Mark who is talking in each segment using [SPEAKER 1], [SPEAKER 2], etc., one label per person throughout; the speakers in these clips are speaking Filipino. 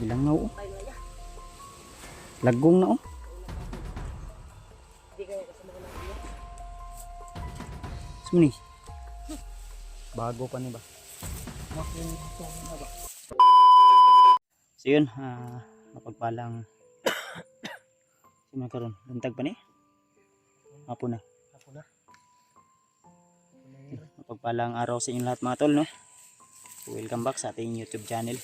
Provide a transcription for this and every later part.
[SPEAKER 1] Ilang na oh. Lagong na oh. Sumuni. Bago pa ni ba? So yun, mapagpalang sino karon? Buntag pa ni? Hapon na. Mapagpalang araw sa inyong lahat mga tol, no? Welcome back sa ating YouTube channel.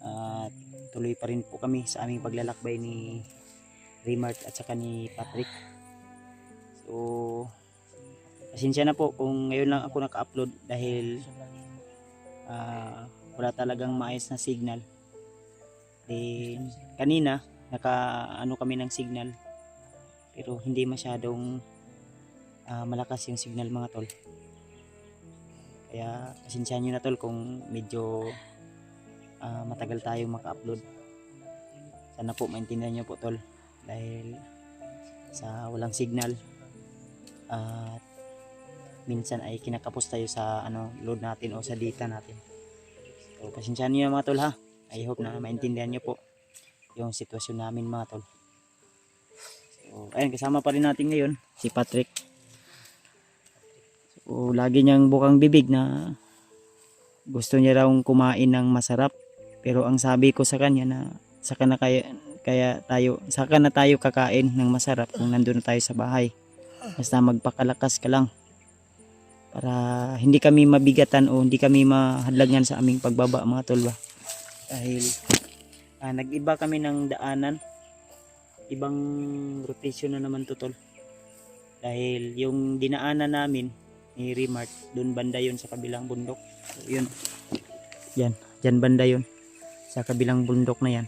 [SPEAKER 1] At tuloy pa rin po kami sa aming paglalakbay ni Remart at saka ni Patrick. So pasensya na po kung ngayon lang ako naka-upload dahil wala talagang maayos na signal. Then kanina naka-ano kami ng signal pero hindi masyadong malakas yung signal mga tol. Kaya pasensya nyo na tol kung medyo matagal tayong maka-upload. Sana po maintindihan nyo po tol dahil sa walang signal at minsan ay kinakapos tayo sa load natin o sa data natin. So pasensya nyo mga tol ha. I hope na maintindihan nyo po yung sitwasyon namin mga tol. So ayun, kasama pa rin natin ngayon si Patrick. So lagi niyang bukang bibig na gusto niya raw kumain ng masarap. Pero ang sabi ko sa kanya na saka na tayo kakain ng masarap kung nandun na tayo sa bahay. Basta magpakalakas ka lang para hindi kami mabigatan o hindi kami mahadlangan sa aming pagbaba mga tol ba. Dahil nag-iba kami ng daanan, ibang rotation na naman to tol. Dahil yung dinaanan namin ni Remart doon banda yun sa kabilang bundok. So, yun. Yan banda yun sa kabilang bundok na yan.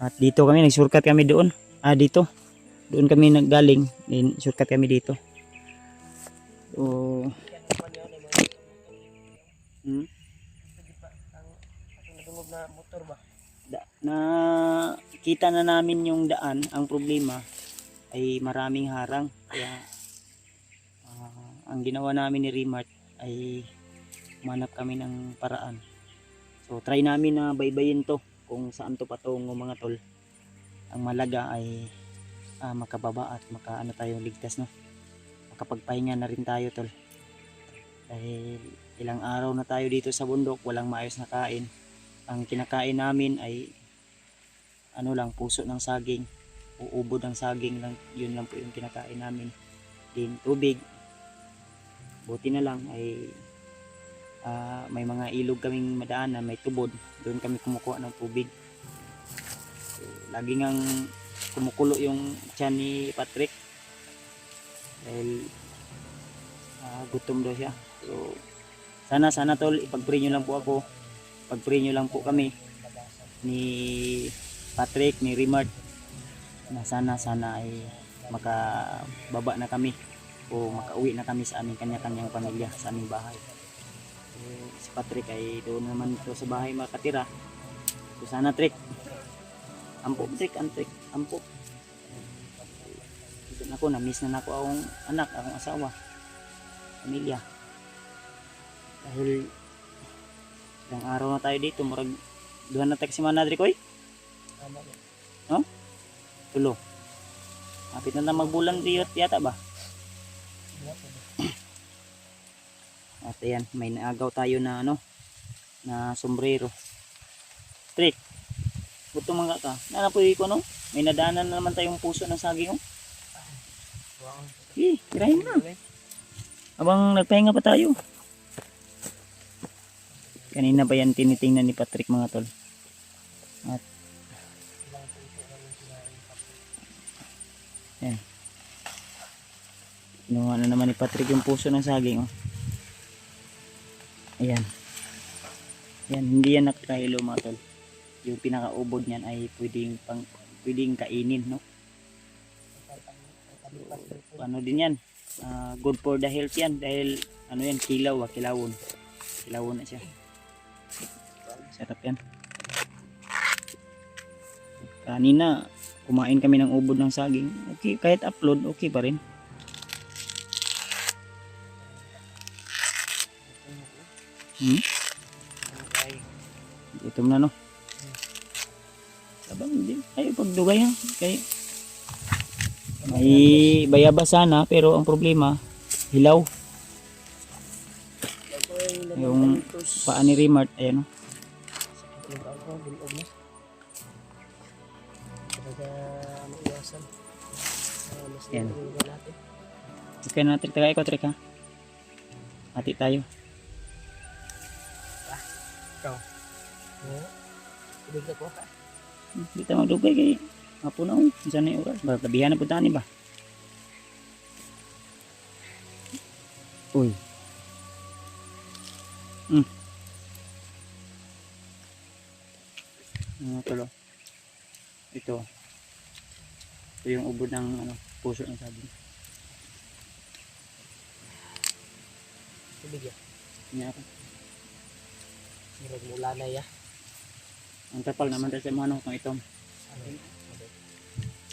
[SPEAKER 1] At dito kami nag-shortcut kami doon. Dito. Doon kami naggaling, then shortcut kami dito. So na kita na namin yung daan. Ang problema ay maraming harang. Kaya ang ginawa namin ni Remart ay manap kami ng paraan. So try namin na baybayin to kung saan to patungo mga tol. Ang malaga ay makababa at makaano tayo ligtas, no? Makapagpahinga na rin tayo tol. Dahil ilang araw na tayo dito sa bundok, walang maayos na kain. Ang kinakain namin ay puso ng saging, uubod ng saging lang, yun lang po yung kinakain namin. Din tubig. Buti na lang ay may mga ilog kaming madaanan, may tubod, doon kami kumukuha ng tubig. So, lagi ngang kumukulo yung tiyan ni Patrick dahil gutom daw siya. So sana tol, ipag-pray nyo lang po ako, ipag-pray nyo lang po kami ni Patrick, ni Remart na sana ay makababa na kami o makauwi na kami sa aming kanya-kanyang pamilya, sa aming bahay. Si Patrick ay doon naman ito sa bahay makatira. So sana Trick, ampo ako, na-miss na ako akong anak, akong asawa, pamilya. Dahil ilang araw na tayo dito, murag duhan na tayo si Manadri ko no? Tulo. Kapit na magbulan diyot yata ba? At ayan, may naagaw tayo na na sombrero. Trick, buto mga ka. Nanapoy ko no? May nadaanan na naman tayong puso ng saging oh. Tirahin na. Habang nagpahinga pa tayo. Kanina pa yan tinitingnan ni Patrick mga tol. At yan. Kinuha na naman ni Patrick yung puso ng saging oh. Ayan. Yan, hindi yan nakahilo mga tol. Yung pinakaubod niyan ay pwedeng kainin, no? So, ano din yan? Good for the health yan dahil yan, kilawon na siya. Sarap yan. Kanina kumain kami ng ubod ng saging. Okay, kahit upload okay pa rin. Ito na no. Sabang hindi. Ay, pagdugay ha. Kay may bayabas sana pero ang problema, hilaw. Yung paa ni Rimart, ayan o. Yan. Okay na natin. Tagay ko, Trik ha. Mati tayo.
[SPEAKER 2] Ikaw. Tubig na ko ka.
[SPEAKER 1] Hindi tayo magdugay kay mapunaw. Isa na yung oras. Tabihan na puntaan ba? Uy. Tulo. Ito. Ito yung ubod ng puso ng sabi.
[SPEAKER 2] Tubig ya.
[SPEAKER 1] Niya ako.
[SPEAKER 2] Murag mula na ya.
[SPEAKER 1] Ang tapal naman tayo sa mga kung itom.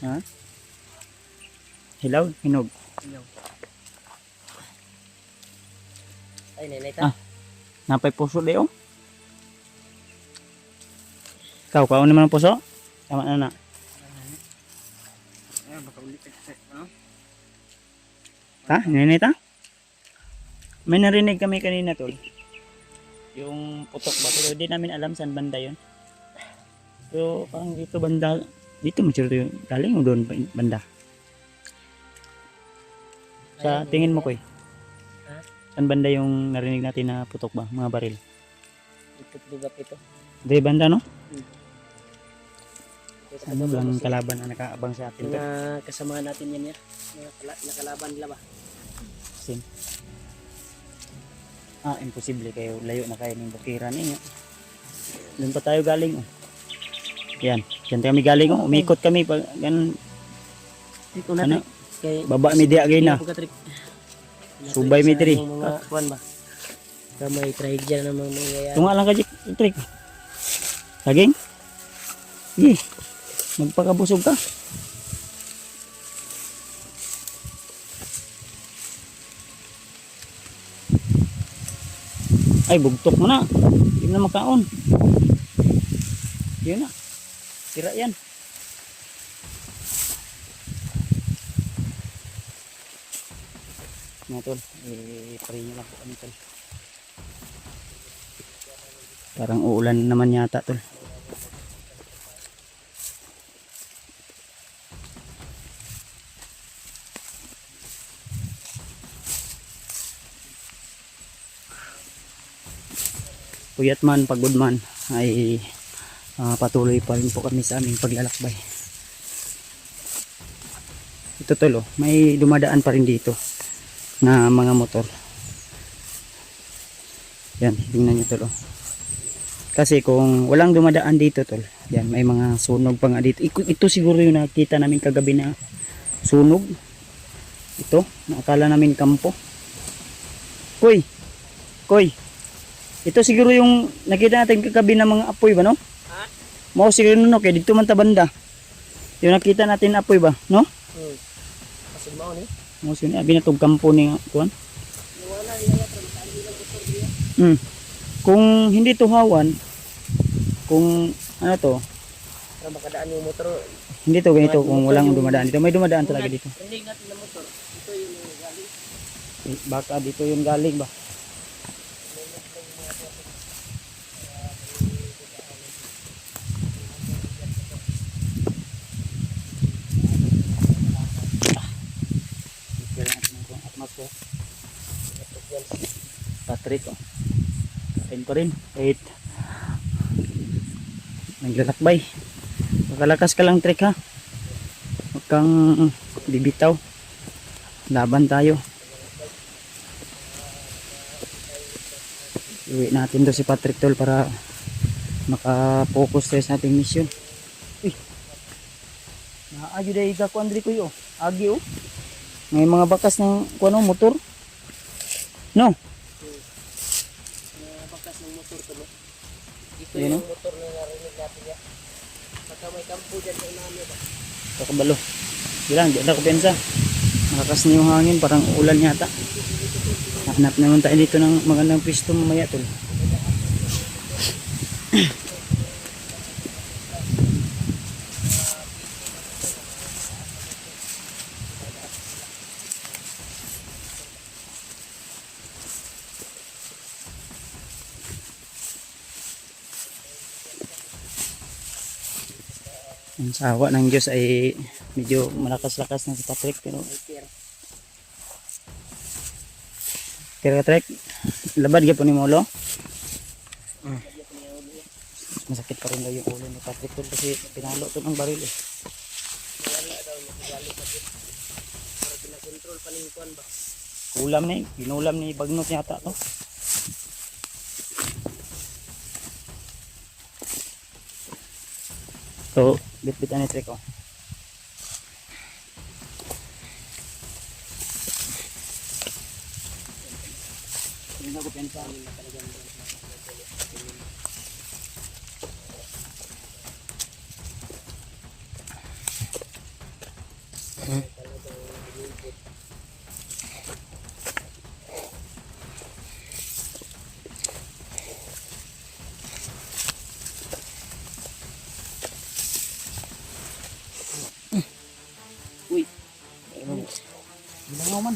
[SPEAKER 1] Ha? Hilaw? Hinog?
[SPEAKER 2] Hilaw. Ay, nanay ta.
[SPEAKER 1] Napay puso dayo. Ikaw, kaon naman ang puso? Tama na na.
[SPEAKER 2] Baka ulit ano?
[SPEAKER 1] Ha? Ninit ha? May narinig kami kanina tol. Yung putok ba? Pero hindi namin alam saan banda yun. Pero parang dito banda. Dito masyado yung galing o doon banda? Sa tingin mo koy? Saan banda yung narinig natin na putok ba? Mga baril?
[SPEAKER 2] Ito lugap ito.
[SPEAKER 1] Hindi banda no? Ano lang kalaban na nakaabang sa atin to?
[SPEAKER 2] Mga kasama natin yan ya. Nakalaban nila ba?
[SPEAKER 1] Sim. Imposible kayo. Layo na kayo ng bukiran ninyo. Doon pa tayo galing. Yan. Diyan kami galing. Umikot kami. Ganun.
[SPEAKER 2] Ito natin. Kay
[SPEAKER 1] Baba mi di agay na. Subay mi diri.
[SPEAKER 2] Mga kuan ba? Kamay trahedya na mga mangyayari.
[SPEAKER 1] Tunga lang ka Trick. Saging? Sige. Magpakabusog ka. Ay, bugtok mo na. Hindi na makaon. Yun na. Tira yan. Nga tol. I-pray nyo lang po kami tol. Parang uulan naman yata tol. Puyat man, pagod man ay patuloy pa rin po kami sa aming paglalakbay. Ito tol, may dumadaan pa rin dito na mga motor. Yan, tingnan nyo tol. Kasi kung walang dumadaan dito tol, yan, may mga sunog pa nga dito. Ito siguro yung nakita namin kagabi na sunog. Ito, nakakala namin kampo. Koy! Ito siguro yung nakita natin kagabi ng mga apoy ba, no?
[SPEAKER 2] Ha?
[SPEAKER 1] Mao siguro no, kaya dito man ta banda. Yung nakita natin na apoy ba, no?
[SPEAKER 2] Kasi mao ni.
[SPEAKER 1] Mao siguro abi na tog kampo ni kuan.
[SPEAKER 2] Wala niya tra makali lang motor diya.
[SPEAKER 1] Kung hindi tuhawan, kung ano to,
[SPEAKER 2] Para makadaan yung motor.
[SPEAKER 1] hindi to ganito kung walang dumadaan dito. May dumadaan talaga dito.
[SPEAKER 2] Hindi natin na motor. Ito yung galing.
[SPEAKER 1] Baka dito yung galing ba? Patrick kain pa rin kahit naglalakbay. Makalakas ka lang Trick ha, huwag kang bibitaw, laban tayo. Iwi natin to si Patrick tol para makapokus tayo sa ating mission. Uy, naagyo dahil ko Andre ko yun agi oh, may mga bakas ng kuano motor no.
[SPEAKER 2] Bakas ng motor to. Ito
[SPEAKER 1] Yun,
[SPEAKER 2] yung motor na narinig natin ya. Baka may kampo dyan sa namin ba?
[SPEAKER 1] Kakabalo bilang di ako pensa malakas na yung hangin parang ulan yata. Hanap naman tayo dito ng magandang pwesto mamaya tol. Ang sawa ng Diyos ay medyo malakas-lakas na si Patrick, pero kaya Patrick, labad gyud po ni Molo. Masakit pa rin daw yung ulo ni Patrick tol, kasi pinalo to ng baril eh.
[SPEAKER 2] Wala daw nagalit na din. Para pinakontrol pa ning kuan ba.
[SPEAKER 1] Ulam na eh, pinulam ni Bagnot yata to. So, bit-bitan ni Trek oh. Hindi na ko pensahan na talagang uy. Bilangaw man.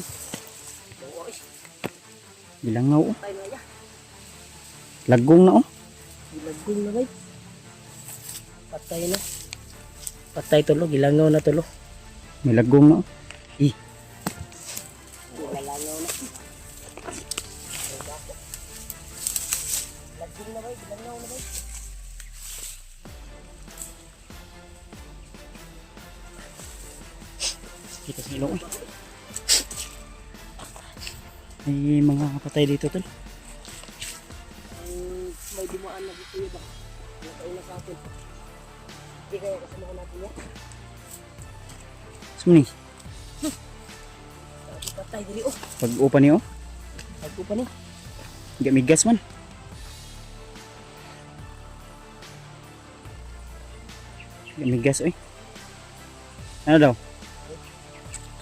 [SPEAKER 1] Bilangaw oh.
[SPEAKER 2] Patay na ya.
[SPEAKER 1] Lagong na oh.
[SPEAKER 2] Gilagong na bay. Patay na. Patay tulo, gilangaw na tulo.
[SPEAKER 1] May lagong na oh.
[SPEAKER 2] Gilangaw na. Lagong na bay, gilangaw na bay.
[SPEAKER 1] Kita sa ilong oh. May mga patay dito tol.
[SPEAKER 2] May dumaan na dito ba? Natay na sa atin. Hindi kaya kasama natin yan.
[SPEAKER 1] Sumuni,
[SPEAKER 2] Patay diri oh.
[SPEAKER 1] pag-upa niyo oh.
[SPEAKER 2] Ako pa ni.
[SPEAKER 1] Gamigas man. Gamigas oy. Ano daw?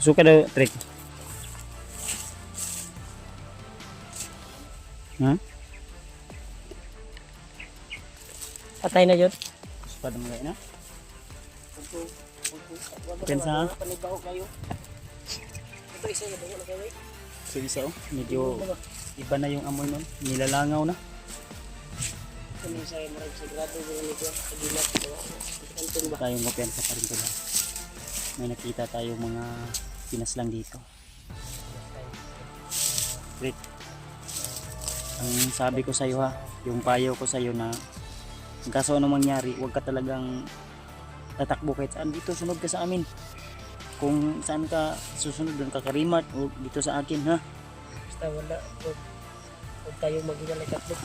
[SPEAKER 1] Suka daw Trek. Ha?
[SPEAKER 2] Patay na yun.
[SPEAKER 1] Suka daw mga na.
[SPEAKER 2] Wag
[SPEAKER 1] Pensa, ha?
[SPEAKER 2] panibaho kayo. Ito isa na na kayo.
[SPEAKER 1] So isa oh. Medyo iba na yung amoy nun. Nilalangaw na.
[SPEAKER 2] Kung sa marag sigurado yung nito sa gilat ko. Antong ba?
[SPEAKER 1] Tayong mapensa pa rin sila. May nakita tayo mga Pinas lang dito. Rick, ang sabi ko sa iyo ha, yung payo ko sa iyo na kung kaso ano mangyari, huwag ka talagang tatakbo kahit saan. Dito sunod ka sa amin. Kung saan ka susunod, doon ka karimat o dito sa akin ha.
[SPEAKER 2] Basta wala. Huwag tayong maghiwalay tatlo.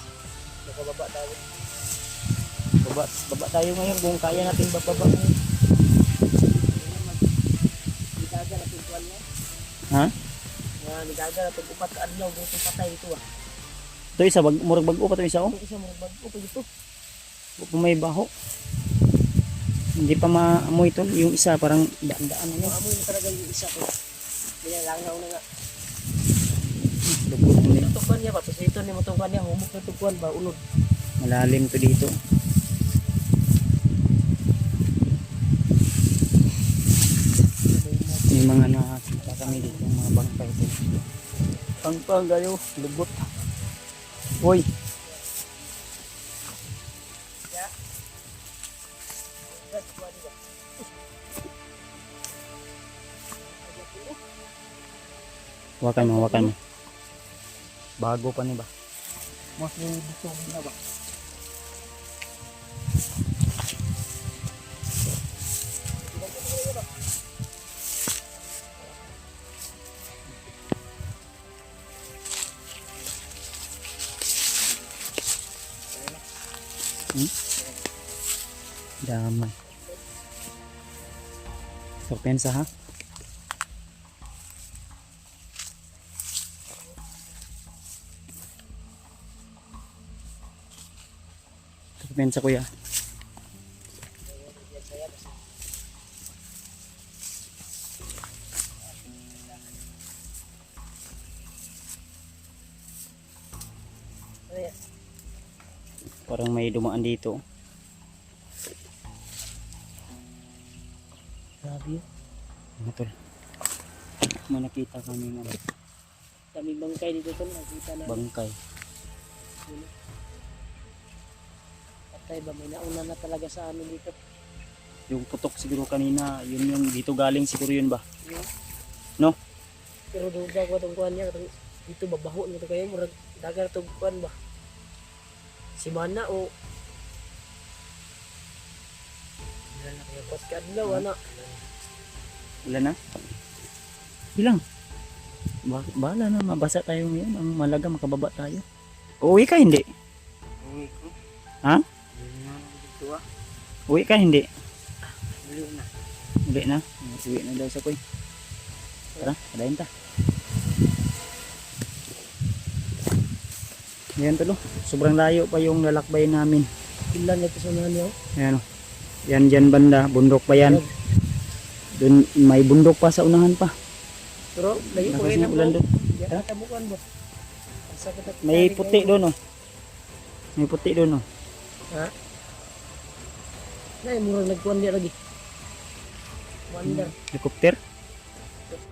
[SPEAKER 2] Nakababa tayo.
[SPEAKER 1] Baba tayo ngayon kung kaya natin bababa.
[SPEAKER 2] Nigaga na pintuan niya.
[SPEAKER 1] Ha?
[SPEAKER 2] Nigaga na upat ka adlaw. Dito patay ito ah.
[SPEAKER 1] Ito isa, murag bago pa ito isa oh.
[SPEAKER 2] Ito isa mga bago pa dito.
[SPEAKER 1] Huwag pa may baho. Hindi pa maamoy ito. Yung isa parang daan-daan na
[SPEAKER 2] Yung amoy na talaga yung isa ko. Kaya langaw na nga.
[SPEAKER 1] Lubot mo nila.
[SPEAKER 2] Tukuan niya ba? Tapos dito ni matukuan niya. Humok na tukuan ba? Unod.
[SPEAKER 1] Malalim to dito. May mga nakakita kami dito, mga bangkay dito. Pangpang kayo, lubot. Uy! Wakan mo, wakan mo. Bago pa ni ba?
[SPEAKER 2] Mas dito na ba?
[SPEAKER 1] Damay. So, pensa ha? So, pensa kuya. Parang may dumaan dito.
[SPEAKER 2] Grabe yun.
[SPEAKER 1] Ano tol? May nakita kami ng
[SPEAKER 2] Daming bangkay dito tol. Nakita na.
[SPEAKER 1] bangkay.
[SPEAKER 2] Patay ba? May nauna na talaga sa amin dito.
[SPEAKER 1] Yung putok siguro kanina, yun yung dito galing siguro yun ba?
[SPEAKER 2] Yeah.
[SPEAKER 1] No?
[SPEAKER 2] Pero duga ko itong kuhan niya. Dito babaho mo ito kayo. Murag dagar itong kuhan ba? Si Mana o... Wala na kayo. Pas ka adlaw, ana.
[SPEAKER 1] Wala na? Ilang? Bahala na, mabasa tayo ngayon. Ang malaga, makababa tayo. Uuwi ka, hindi?
[SPEAKER 2] Uwi ko.
[SPEAKER 1] Ha?
[SPEAKER 2] Hindi na dito ah.
[SPEAKER 1] Uwi ka, hindi?
[SPEAKER 2] Uwi na.
[SPEAKER 1] Uwi na? Uwi na daw sa kuy. Tara, padayin ta. Ayan tulo. Sobrang layo pa yung lalakbay namin.
[SPEAKER 2] Ilan ito sa nanyo?
[SPEAKER 1] Ayan o. Yan dyan banda. Bundok pa yan. Dun, may bundok pa sa unahan pa.
[SPEAKER 2] Pero, layo ko
[SPEAKER 1] Lakas
[SPEAKER 2] rin
[SPEAKER 1] ng ulan doon.
[SPEAKER 2] Yan ang tabukan ba? Ang sakit at
[SPEAKER 1] May
[SPEAKER 2] tarik
[SPEAKER 1] puti
[SPEAKER 2] kayo.
[SPEAKER 1] doon o. May puti doon o.
[SPEAKER 2] Ha? Nay, murang nagkuhan niya lagi. Wonder.
[SPEAKER 1] Helicopter.